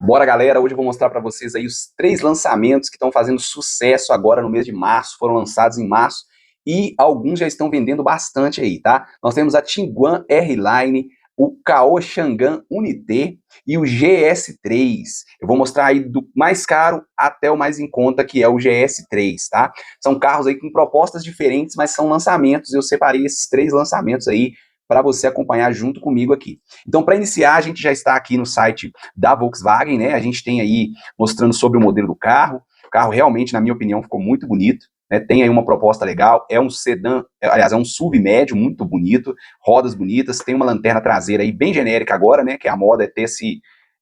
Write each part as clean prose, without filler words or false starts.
Bora, galera! Hoje eu vou mostrar para vocês aí os 3 lançamentos que estão fazendo sucesso agora no mês de março, foram lançados em março e alguns já estão vendendo bastante aí, tá? Nós temos a Tiguan R-Line, o Caoa Chang'an Unité e o GS3. Eu vou mostrar aí do mais caro até o mais em conta, que é o GS3, tá? São carros aí com propostas diferentes, mas são lançamentos. Eu separei esses 3 lançamentos aí para você acompanhar junto comigo aqui. Então, para iniciar, a gente já está aqui no site da Volkswagen, né? A gente tem aí mostrando sobre o modelo do carro. O carro realmente, na minha opinião, ficou muito bonito. Né? Tem aí uma proposta legal. É um sedã, aliás, é um SUV médio muito bonito, rodas bonitas, tem uma lanterna traseira aí bem genérica agora, né? Que a moda é ter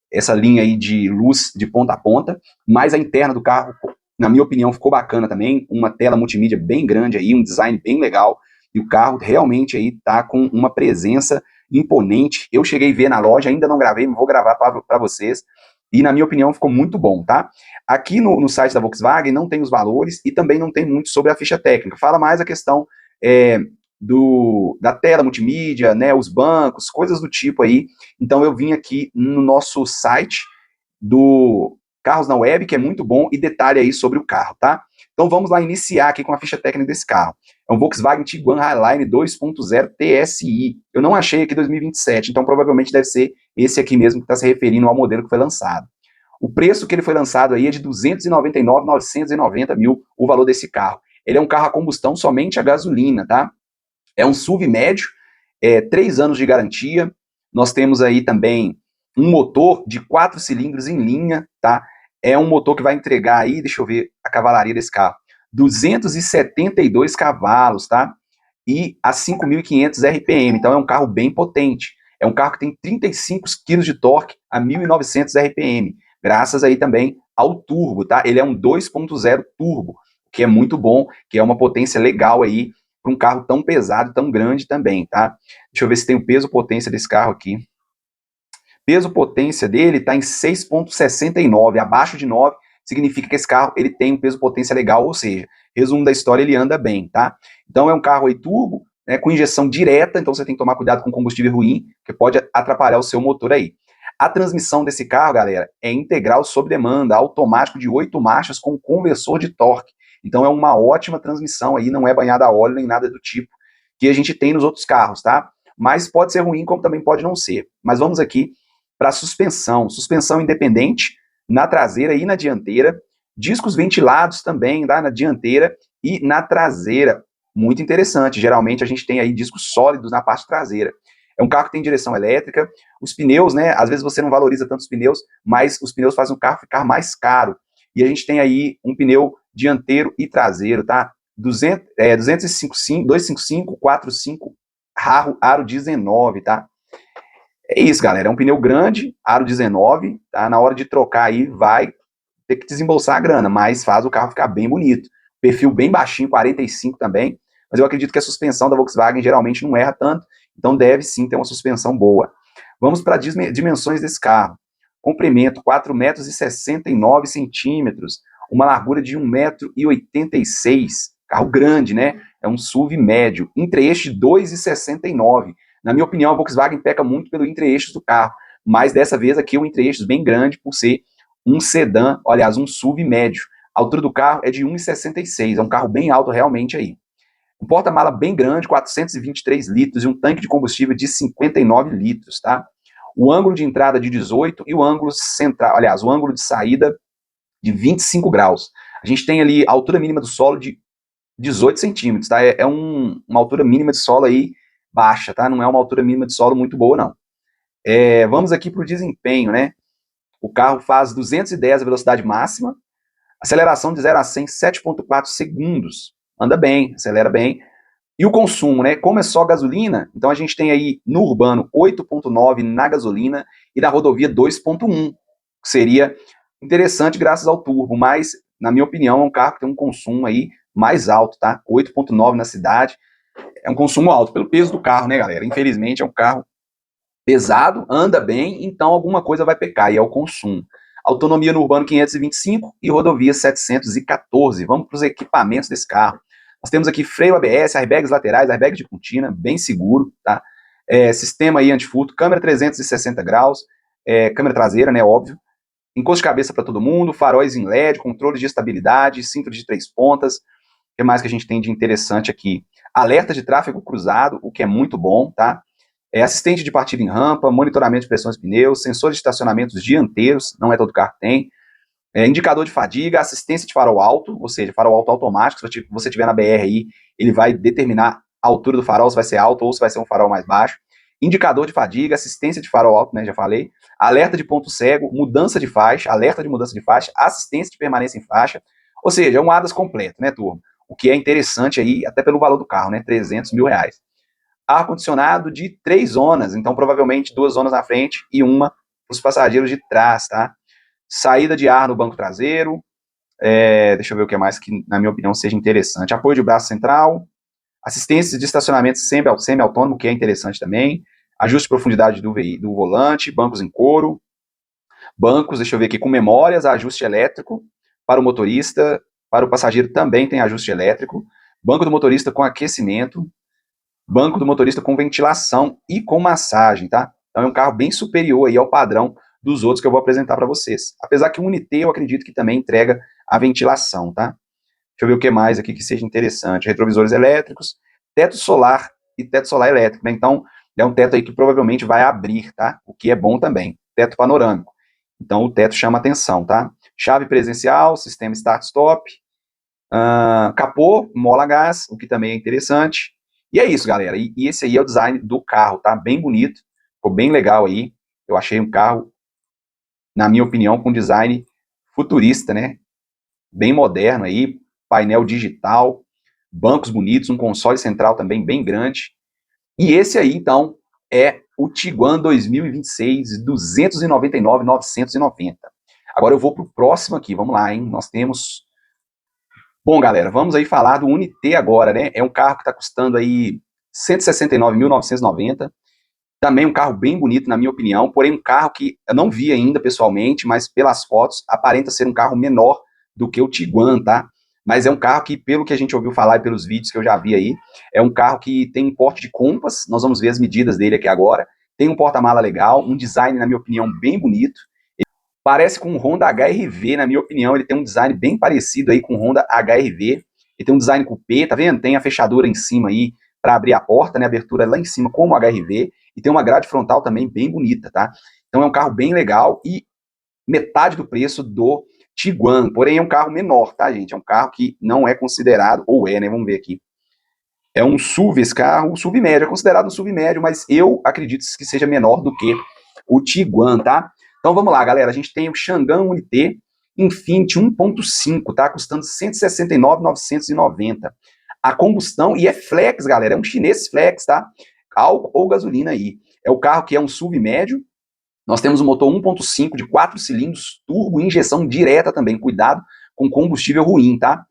essa linha aí de luz de ponta a ponta, mas a interna do carro, na minha opinião, ficou bacana também. Uma tela multimídia bem grande aí, um design bem legal. E o carro realmente aí tá com uma presença imponente. Eu cheguei a ver na loja, ainda não gravei, mas vou gravar para vocês. E na minha opinião ficou muito bom, tá? Aqui no site da Volkswagen não tem os valores e também não tem muito sobre a ficha técnica. Fala mais a questão da tela multimídia, né, os bancos, coisas do tipo aí. Então eu vim aqui no nosso site do Carros na Web, que é muito bom, e detalhe aí sobre o carro, tá? Então vamos lá iniciar aqui com a ficha técnica desse carro. É um Volkswagen Tiguan Highline 2.0 TSI. Eu não achei aqui 2027, então provavelmente deve ser esse aqui mesmo que está se referindo ao modelo que foi lançado. O preço que ele foi lançado aí é de 299.990 mil o valor desse carro. Ele é um carro a combustão somente a gasolina, tá? É um SUV médio, 3 anos de garantia. Nós temos aí também um motor de 4 cilindros em linha, tá? É um motor que vai entregar aí, deixa eu ver a cavalaria desse carro, 272 cavalos, tá? E a 5.500 RPM, então é um carro bem potente. É um carro que tem 35 kg de torque a 1.900 RPM, graças aí também ao turbo, tá? Ele é um 2.0 turbo, que é muito bom, que é uma potência legal aí para um carro tão pesado, tão grande também, tá? Deixa eu ver se tem o peso-potência desse carro aqui. Peso-potência dele está em 6,69, abaixo de 9 significa que esse carro ele tem um peso-potência legal, ou seja, resumo da história, ele anda bem, tá? Então é um carro aí turbo, né, com injeção direta, então você tem que tomar cuidado com combustível ruim, que pode atrapalhar o seu motor aí. A transmissão desse carro, galera, é integral sob demanda, automático de 8 marchas com conversor de torque. Então é uma ótima transmissão aí, não é banhada a óleo nem nada do tipo que a gente tem nos outros carros, tá? Mas pode ser ruim, como também pode não ser. Mas vamos aqui para suspensão. Suspensão independente na traseira e na dianteira. Discos ventilados também, tá? Na dianteira e na traseira. Muito interessante. Geralmente a gente tem aí discos sólidos na parte traseira. É um carro que tem direção elétrica. Os pneus, né? Às vezes você não valoriza tanto os pneus, mas os pneus fazem o carro ficar mais caro. E a gente tem aí um pneu dianteiro e traseiro, tá? 255, 255, 45, aro 19, tá? É isso, galera. É um pneu grande, aro 19, tá? Na hora de trocar aí, vai ter que desembolsar a grana, mas faz o carro ficar bem bonito. Perfil bem baixinho, 45 também, mas eu acredito que a suspensão da Volkswagen geralmente não erra tanto, então deve sim ter uma suspensão boa. Vamos para as dimensões desse carro. Comprimento, 4,69 centímetros, uma largura de 1,86 m, carro grande, né? É um SUV médio, entre-eixo 2,69. Na minha opinião, a Volkswagen peca muito pelo entre-eixos do carro, mas dessa vez aqui o entre-eixos bem grande por ser um sedã, aliás, um SUV médio. A altura do carro é de 1,66, é um carro bem alto realmente aí. Um porta-mala bem grande, 423 litros e um tanque de combustível de 59 litros, tá? O ângulo de entrada de 18 e o ângulo central, aliás, o ângulo de saída de 25 graus. A gente tem ali a altura mínima do solo de 18 centímetros, tá? Uma altura mínima de solo aí baixa, tá? Não é uma altura mínima de solo muito boa, não. Vamos aqui para o desempenho, né? O carro faz 210 a velocidade máxima, aceleração de 0 a 100 em 7,4 segundos. Anda bem, acelera bem. E o consumo, né? Como é só gasolina, então a gente tem aí no urbano 8,9 na gasolina e na rodovia 2,1, que seria interessante graças ao turbo, mas, na minha opinião, é um carro que tem um consumo aí mais alto, tá? 8,9 na cidade, é um consumo alto, pelo peso do carro, né, galera? Infelizmente é um carro pesado, anda bem, então alguma coisa vai pecar, e é o consumo. Autonomia no urbano 525 e rodovia 714. Vamos para os equipamentos desse carro. Nós temos aqui freio ABS, airbags laterais, airbag de cortina, bem seguro, tá? Sistema aí antifurto, câmera 360 graus, câmera traseira, né, óbvio. encosto de cabeça para todo mundo, faróis em LED, controle de estabilidade, cinto de 3 pontas. O que mais que a gente tem de interessante aqui? Alerta de tráfego cruzado, o que é muito bom, tá? Assistente de partida em rampa, monitoramento de pressões de pneus, sensor de estacionamentos dianteiros, não é todo carro que tem, indicador de fadiga, assistência de farol alto, ou seja, farol alto automático, se você estiver na BR aí, ele vai determinar a altura do farol, se vai ser alto ou se vai ser um farol mais baixo, indicador de fadiga, assistência de farol alto, né, já falei, alerta de ponto cego, mudança de faixa, alerta de mudança de faixa, assistência de permanência em faixa, ou seja, é um ADAS completo, né, turma? O que é interessante aí, até pelo valor do carro, né, 300 mil reais. Ar-condicionado de 3 zonas, então provavelmente 2 zonas na frente e uma para os passageiros de trás, tá? Saída de ar no banco traseiro, deixa eu ver o que mais que, na minha opinião, seja interessante. Apoio de braço central, assistência de estacionamento semi-autônomo, que é interessante também, ajuste de profundidade do volante, bancos em couro, bancos, deixa eu ver aqui, com memórias, ajuste elétrico, para o motorista, para o passageiro também tem ajuste elétrico, banco do motorista com aquecimento, banco do motorista com ventilação e com massagem, tá? Então é um carro bem superior aí ao padrão dos outros que eu vou apresentar para vocês. Apesar que o Unité eu acredito que também entrega a ventilação, tá? Deixa eu ver o que mais aqui que seja interessante. Retrovisores elétricos, teto solar e teto solar elétrico, né? Então é um teto aí que provavelmente vai abrir, tá? O que é bom também. Teto panorâmico. Então o teto chama atenção, tá? Chave presencial, sistema start-stop, capô, mola a gás, o que também é interessante. E é isso, galera. E esse aí é o design do carro, tá? Bem bonito, ficou bem legal aí. Eu achei um carro, na minha opinião, com design futurista, né? Bem moderno aí, painel digital, bancos bonitos, um console central também bem grande. E esse aí, então, é o Tiguan 2026 299.990. Agora eu vou pro próximo aqui, vamos lá, hein? Nós temos... Bom, galera, vamos aí falar do Unité agora, né? É um carro que está custando aí 169.990. Também um carro bem bonito, na minha opinião, porém um carro que eu não vi ainda pessoalmente, mas pelas fotos aparenta ser um carro menor do que o Tiguan, tá? Mas é um carro que, pelo que a gente ouviu falar e pelos vídeos que eu já vi aí, é um carro que tem um porte de Compass, nós vamos ver as medidas dele aqui agora, tem um porta-mala legal, um design, na minha opinião, bem bonito, parece com um Honda HR-V, na minha opinião, ele tem um design bem parecido aí com o Honda HR-V, ele tem um design coupé, tá vendo? Tem a fechadura em cima aí para abrir a porta, né? Abertura lá em cima como o HR-V, e tem uma grade frontal também bem bonita, tá? Então é um carro bem legal e metade do preço do Tiguan, porém é um carro menor, tá, gente? É um carro que não é considerado, ou é, né? Vamos ver aqui. É um SUV esse carro, o SUV médio, é considerado um SUV médio, mas eu acredito que seja menor do que o Tiguan, tá? Então vamos lá, galera, a gente tem o Chang'an Unité Infiniti 1.5, tá? Custando 169.990. A combustão, e é flex, galera, é um chinês flex, tá? Álcool ou gasolina aí. É o carro que é um SUV médio. Nós temos um motor 1.5 de 4 cilindros, turbo, injeção direta também. Cuidado com combustível ruim, tá?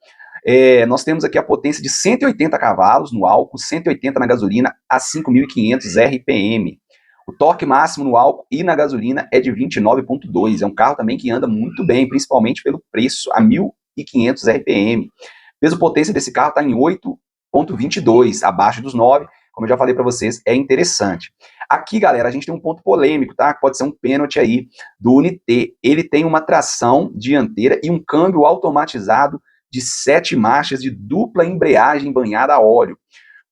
Nós temos aqui a potência de 180 cavalos no álcool, 180 na gasolina, a 5.500 RPM. O torque máximo no álcool e na gasolina é de 29,2. É um carro também que anda muito bem, principalmente pelo preço, a 1.500 RPM. Peso potência desse carro está em 8,22, abaixo dos 9. Como eu já falei para vocês, é interessante. Aqui, galera, a gente tem um ponto polêmico, tá? Pode ser um pênalti aí do Unité. Ele tem uma tração dianteira e um câmbio automatizado de 7 marchas de dupla embreagem banhada a óleo.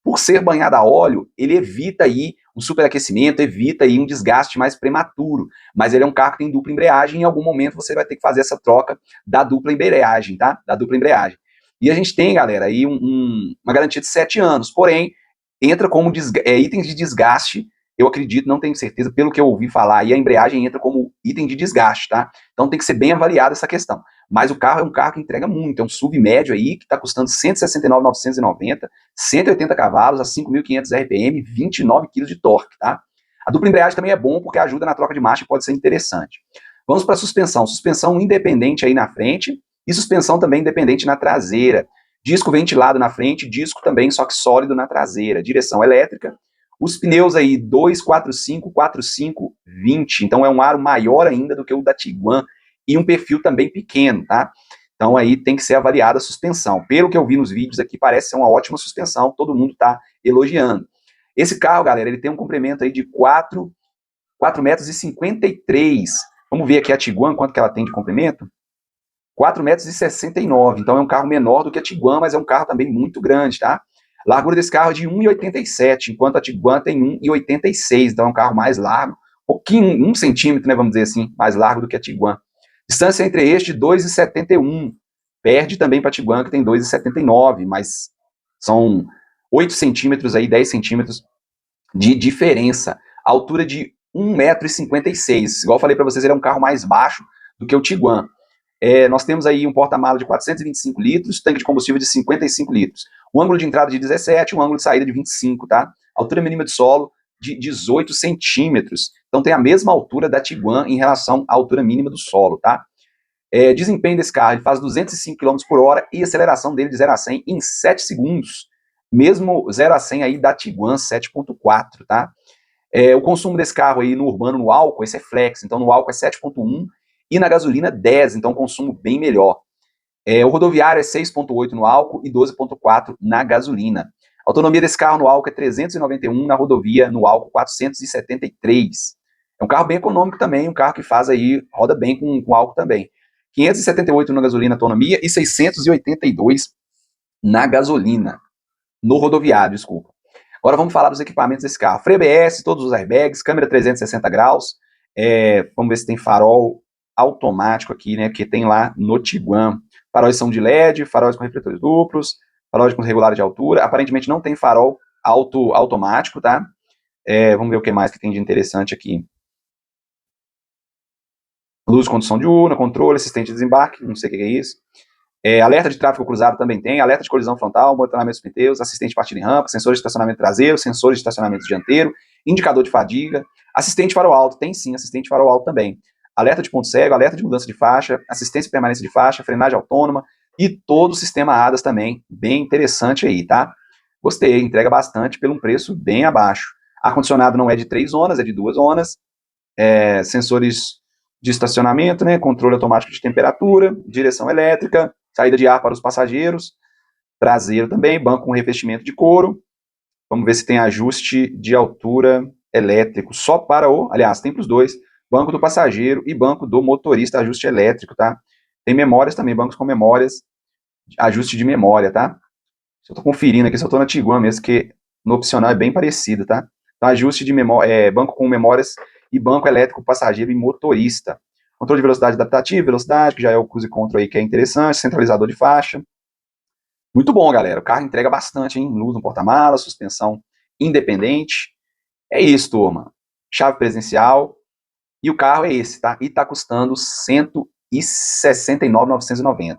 Por ser banhada a óleo, ele evita aí um superaquecimento, evita aí um desgaste mais prematuro. Mas ele é um carro que tem dupla embreagem e em algum momento você vai ter que fazer essa troca da dupla embreagem, tá? Da dupla embreagem. E a gente tem, galera, aí uma garantia de 7 anos, porém, entra como itens de desgaste, eu acredito, não tenho certeza, pelo que eu ouvi falar, e a embreagem entra como item de desgaste, tá? Então tem que ser bem avaliada essa questão. Mas o carro é um carro que entrega muito, é um SUV médio aí, que está custando 169.990, 180 cavalos, a 5.500 RPM, 29 kg de torque, tá? A dupla embreagem também é bom, porque ajuda na troca de marcha e pode ser interessante. Vamos para a suspensão. Suspensão independente aí na frente e suspensão também independente na traseira. Disco ventilado na frente, disco também, só que sólido na traseira. Direção elétrica. Os pneus aí, 245, 45, 20. Então é um aro maior ainda do que o da Tiguan e um perfil também pequeno, tá? Então aí tem que ser avaliada a suspensão. Pelo que eu vi nos vídeos aqui, parece ser uma ótima suspensão, todo mundo está elogiando. Esse carro, galera, ele tem um comprimento aí de 4,53 metros, Vamos ver aqui a Tiguan, quanto que ela tem de comprimento? 4,69 m, então é um carro menor do que a Tiguan, mas é um carro também muito grande, tá? A largura desse carro é de 1,87, enquanto a Tiguan tem 1,86, então é um carro mais largo, um pouquinho, 1 centímetro, né, vamos dizer assim, mais largo do que a Tiguan. Distância entre eixos de 2,71, perde também para a Tiguan, que tem 2,79, mas são 8 centímetros aí, 10 centímetros de diferença. A altura de 1,56 m, igual eu falei para vocês, ele é um carro mais baixo do que o Tiguan. Nós temos aí um porta-malas de 425 litros, tanque de combustível de 55 litros. Um ângulo de entrada de 17, um ângulo de saída de 25, tá? Altura mínima de solo de 18 centímetros. Então tem a mesma altura da Tiguan em relação à altura mínima do solo, tá? Desempenho desse carro, ele faz 205 km por hora e aceleração dele de 0 a 100 em 7 segundos. Mesmo 0 a 100 aí da Tiguan 7.4, tá? O consumo desse carro aí no urbano, no álcool, esse é flex, então no álcool é 7.1 e na gasolina 10, então consumo bem melhor. O rodoviário é 6.8 no álcool e 12.4 na gasolina. A autonomia desse carro no álcool é 391, na rodovia no álcool 473. É um carro bem econômico também, um carro que faz aí, roda bem com álcool também. 578 na gasolina autonomia e 682 na gasolina, no rodoviário, desculpa. Agora vamos falar dos equipamentos desse carro. Freio ABS, todos os airbags, câmera 360 graus, vamos ver se tem farol automático aqui, né, que tem lá no Tiguan. Faróis são de LED, faróis com refletores duplos, faróis com regular de altura. Aparentemente não tem farol automático, tá? Vamos ver o que mais que tem de interessante aqui. Luz de condução diurna, controle, assistente de desembarque, não sei o que é isso. Alerta de tráfego cruzado também tem, alerta de colisão frontal, monitoramento dos pneus, assistente de partida em rampa, sensores de estacionamento traseiro, sensores de estacionamento dianteiro, indicador de fadiga, assistente farol alto, tem sim, assistente farol alto também. Alerta de ponto cego, alerta de mudança de faixa, assistência e permanência de faixa, frenagem autônoma e todo o sistema ADAS também, bem interessante aí, tá? Gostei, entrega bastante pelo um preço bem abaixo. Ar-condicionado não é de 3 zonas, é de 2 zonas, sensores de estacionamento, né, controle automático de temperatura, direção elétrica, saída de ar para os passageiros, traseiro também, banco com revestimento de couro. Vamos ver se tem ajuste de altura elétrico só para aliás, tem para os dois, banco do passageiro e banco do motorista, ajuste elétrico, tá? Tem memórias também, bancos com memórias, ajuste de memória, tá? Eu estou conferindo aqui se eu estou na Tiguan mesmo, que no opcional é bem parecido, tá? Então, ajuste de memória, banco com memórias e banco elétrico, passageiro e motorista. Controle de velocidade adaptativa, velocidade, que já é o cruise control aí, que é interessante, centralizador de faixa. Muito bom, galera. O carro entrega bastante, hein? Luz no porta-malas, suspensão independente. É isso, turma. Chave presencial. E o carro é esse, tá? E tá custando R$ 169.990.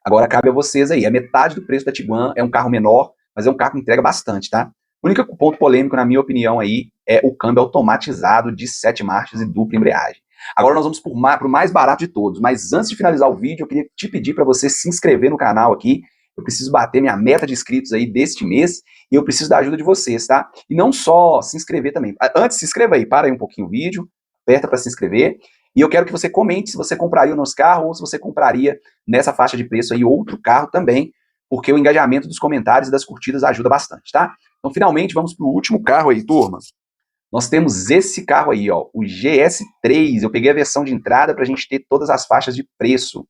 Agora cabe a vocês aí. A metade do preço da Tiguan, é um carro menor, mas é um carro que entrega bastante, tá? O único ponto polêmico, na minha opinião, aí, é o câmbio automatizado de 7 marchas e dupla embreagem. Agora nós vamos para o mais barato de todos, mas antes de finalizar o vídeo, eu queria te pedir para você se inscrever no canal aqui. Eu preciso bater minha meta de inscritos aí deste mês e eu preciso da ajuda de vocês, tá? E não só se inscrever também. Antes, se inscreva aí, para aí um pouquinho o vídeo, aperta para se inscrever. E eu quero que você comente se você compraria o nosso carro ou se você compraria nessa faixa de preço aí outro carro também, porque o engajamento dos comentários e das curtidas ajuda bastante, tá? Então, finalmente, vamos para o último carro aí, turma. Nós temos esse carro aí, ó, o GS3. Eu peguei a versão de entrada para a gente ter todas as faixas de preço.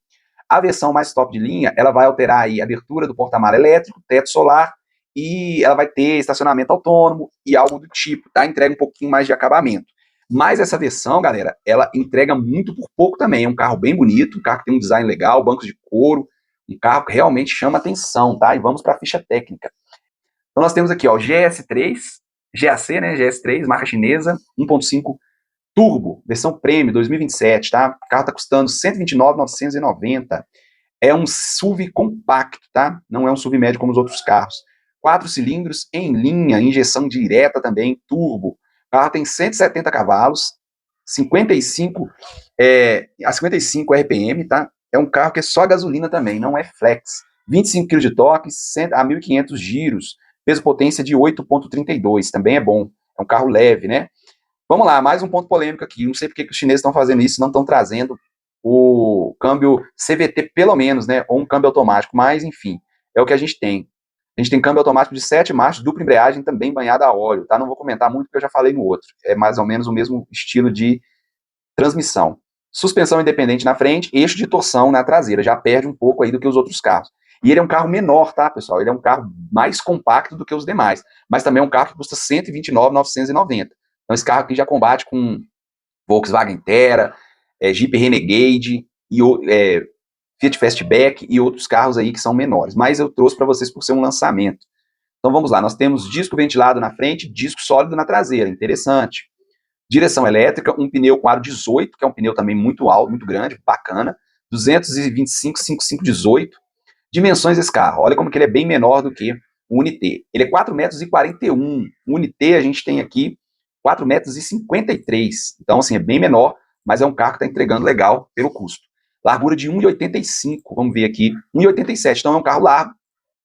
A versão mais top de linha, ela vai alterar aí a abertura do porta-malas elétrico, teto solar, e ela vai ter estacionamento autônomo e algo do tipo, tá? Entrega um pouquinho mais de acabamento. Mas essa versão, galera, ela entrega muito por pouco também. É um carro bem bonito, um carro que tem um design legal, bancos de couro, um carro que realmente chama atenção, tá? E vamos para a ficha técnica. Então nós temos aqui, ó, GS3, GAC, né? GS3, marca chinesa, 1.5 turbo, versão Premium 2027, tá? O carro tá custando R$ 129.990. É um SUV compacto, tá? Não é um SUV médio como os outros carros. 4 cilindros em linha, injeção direta também, turbo. O carro tem 170 cavalos, 55, a 55 RPM, tá? É um carro que é só gasolina também, não é flex. 25 kg de torque, a 1.500 giros, peso potência de 8.32, também é bom. É um carro leve, né? Vamos lá, mais um ponto polêmico aqui. Não sei porque que os chineses estão fazendo isso, não estão trazendo o câmbio CVT pelo menos, né? Ou um câmbio automático, mas enfim, é o que a gente tem. A gente tem câmbio automático de 7 marchas, dupla embreagem também banhada a óleo, tá? Não vou comentar muito porque eu já falei no outro. É mais ou menos o mesmo estilo de transmissão. Suspensão independente na frente, eixo de torção na traseira, já perde um pouco aí do que os outros carros. E ele é um carro menor, tá, pessoal? Ele é um carro mais compacto do que os demais, mas também é um carro que custa R$ 129.990. Então esse carro aqui já combate com Volkswagen Terra, Jeep Renegade, Fiat Fastback e outros carros aí que são menores. Mas eu trouxe para vocês por ser um lançamento. Então vamos lá, nós temos disco ventilado na frente, disco sólido na traseira, interessante. Direção elétrica, um pneu com aro 18, que é um pneu também muito alto, muito grande, bacana. 225 5518. Dimensões desse carro, olha como que ele é bem menor do que o Unité. Ele é 4,41 m. O Unité a gente tem aqui 4,53 m. Então, assim, é bem menor, mas é um carro que está entregando legal pelo custo. Largura de 1,85 m, vamos ver aqui, 1,87 m. Então é um carro largo,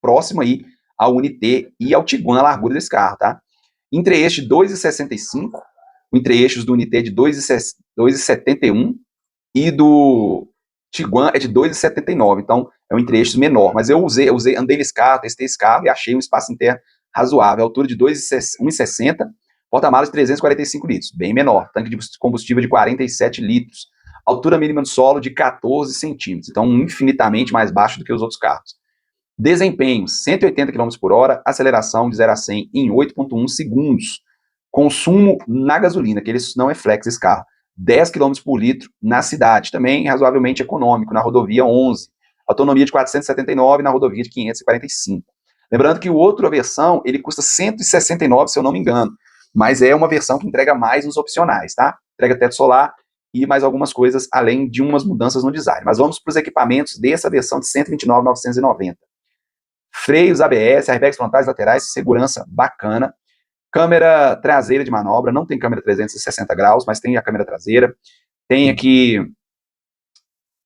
próximo aí ao Unité e ao Tiguan, a largura desse carro, tá? Entre-eixo de 2,65, o entre-eixos do Unité é de 2,71 e do Tiguan é de 2,79, então é um entre-eixos menor, mas eu andei nesse carro, testei esse carro e achei um espaço interno razoável, altura de 1,60, porta-malas de 345 litros, bem menor, tanque de combustível de 47 litros, altura mínima do solo de 14 centímetros, então infinitamente mais baixo do que os outros carros. Desempenho, 180 km por hora, aceleração de 0 a 100 em 8,1 segundos. Consumo na gasolina, que ele não é flex esse carro, 10 km por litro na cidade, também razoavelmente econômico, na rodovia 11. Autonomia de 479 na rodovia de 545. Lembrando que o outro, a versão, ele custa 169, se eu não me engano, mas é uma versão que entrega mais nos opcionais, tá? Entrega teto solar e mais algumas coisas, além de umas mudanças no design. Mas vamos para os equipamentos dessa versão de 129.990. Freios ABS, airbags frontais, laterais, segurança bacana. Câmera traseira de manobra, não tem câmera 360 graus, mas tem a câmera traseira. Tem aqui,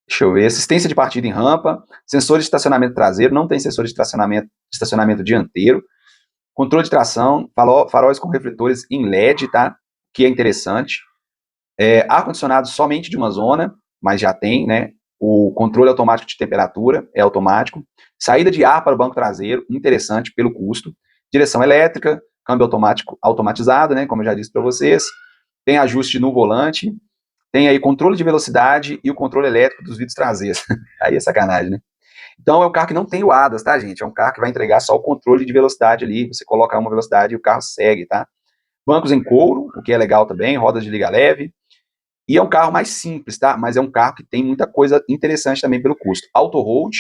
deixa eu ver, assistência de partida em rampa, sensor de estacionamento traseiro, não tem sensor de estacionamento dianteiro. Controle de tração, faróis com refletores em LED, tá? Que é interessante. Ar-condicionado somente de uma zona, mas já tem, né? O controle automático de temperatura é automático. Saída de ar para o banco traseiro, interessante pelo custo. Direção elétrica, câmbio automático automatizado, né? Como eu já disse para vocês. Tem ajuste no volante. Tem aí controle de velocidade e o controle elétrico dos vidros traseiros. Aí é sacanagem, né? Então é um carro que não tem o ADAS, tá, gente? É um carro que vai entregar só o controle de velocidade ali. Você coloca uma velocidade e o carro segue, tá? Bancos em couro, o que é legal também. Rodas de liga leve. E é um carro mais simples, tá? Mas é um carro que tem muita coisa interessante também pelo custo. Auto-hold.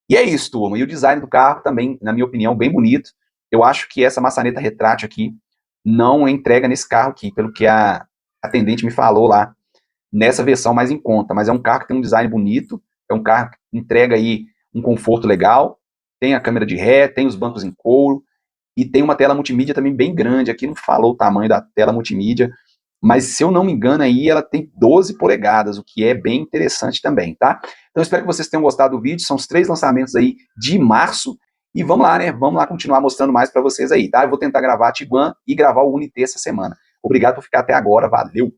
E é isso, turma. E o design do carro também, na minha opinião, bem bonito. Eu acho que essa maçaneta retrátil aqui não entrega nesse carro aqui, pelo que a atendente me falou lá, nessa versão mais em conta. Mas é um carro que tem um design bonito, é um carro que entrega aí um conforto legal, tem a câmera de ré, tem os bancos em couro, e tem uma tela multimídia também bem grande. Aqui não falou o tamanho da tela multimídia, mas se eu não me engano aí, ela tem 12 polegadas, o que é bem interessante também, tá? Então espero que vocês tenham gostado do vídeo, são os 3 lançamentos aí de março, e vamos lá, né? Vamos lá continuar mostrando mais para vocês aí, tá? Eu vou tentar gravar a Tiguan e gravar o Unité essa semana. Obrigado por ficar até agora, valeu!